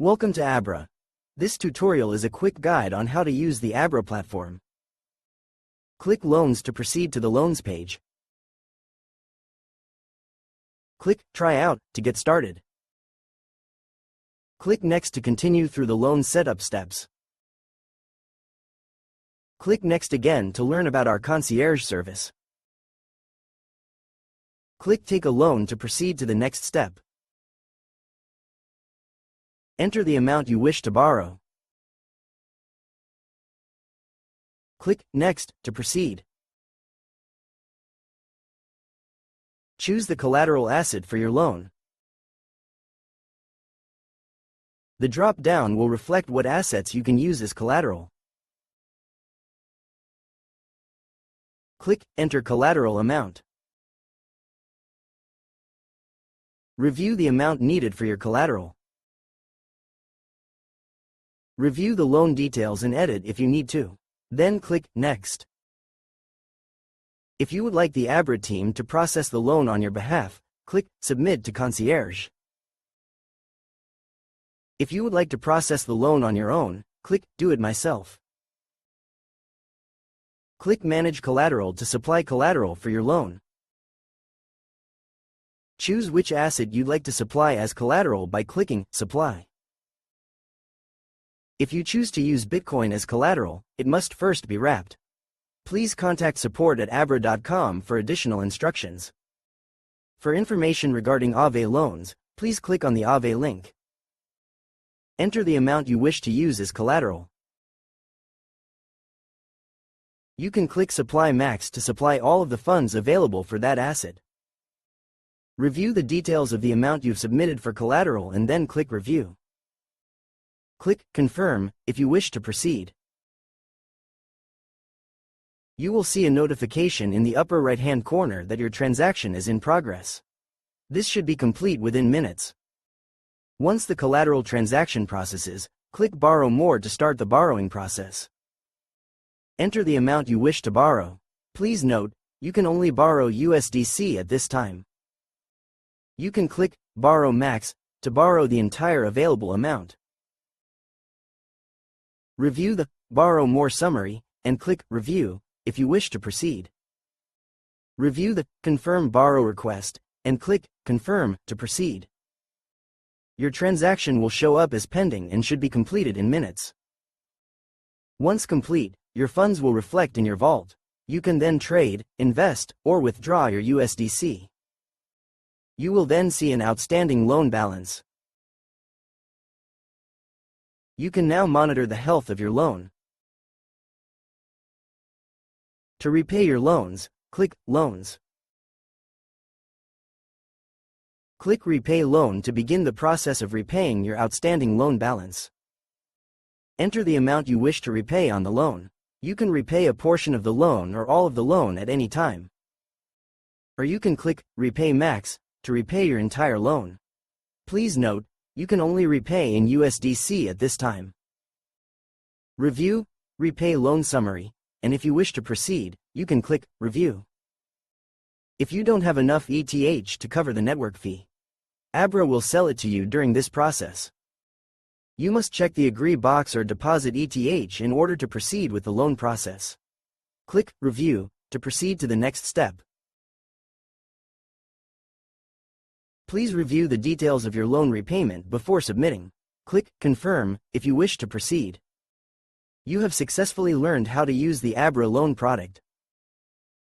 Welcome to Abra. This tutorial is a quick guide on how to use the Abra platform. Click Loans to proceed to the Loans page. Click Try Out to get started. Click Next to continue through the loan setup steps. Click Next again to learn about our concierge service. Click Take a Loan to proceed to the next step. Enter the amount you wish to borrow. Click Next to proceed. Choose the collateral asset for your loan. The drop-down will reflect what assets you can use as collateral. Click Enter collateral amount. Review the amount needed for your collateral. Review the loan details and edit if you need to. Then click Next. If you would like the Abra team to process the loan on your behalf, click Submit to Concierge. If you would like to process the loan on your own, click Do It Myself. Click Manage Collateral to supply collateral for your loan. Choose which asset you'd like to supply as collateral by clicking Supply. If you choose to use Bitcoin as collateral, it must first be wrapped. Please contact support at abra.com for additional instructions. For information regarding Aave loans, please click on the Aave link. Enter the amount you wish to use as collateral. You can click Supply Max to supply all of the funds available for that asset. Review the details of the amount you've submitted for collateral and then click Review. Click Confirm if you wish to proceed. You will see a notification in the upper right-hand corner that your transaction is in progress. This should be complete within minutes. Once the collateral transaction processes, click Borrow More to start the borrowing process. Enter the amount you wish to borrow. Please note, you can only borrow USDC at this time. You can click Borrow Max to borrow the entire available amount. Review the Borrow More summary and click Review if you wish to proceed. Review the Confirm Borrow request and click Confirm to proceed. Your transaction will show up as pending and should be completed in minutes. Once complete, your funds will reflect in your vault. You can then trade, invest, or withdraw your USDC. You will then see an outstanding loan balance. You can now monitor the health of your loan. To repay your loans, click Loans. Click Repay Loan to begin the process of repaying your outstanding loan balance. Enter the amount you wish to repay on the loan. You can repay a portion of the loan or all of the loan at any time. Or you can click Repay Max to repay your entire loan. Please note, you can only repay in USDC at this time. Review, Repay Loan Summary, and if you wish to proceed, you can click Review. If you don't have enough ETH to cover the network fee, Abra will sell it to you during this process. You must check the Agree box or deposit ETH in order to proceed with the loan process. Click Review to proceed to the next step. Please review the details of your loan repayment before submitting. Click Confirm if you wish to proceed. You have successfully learned how to use the Abra loan product.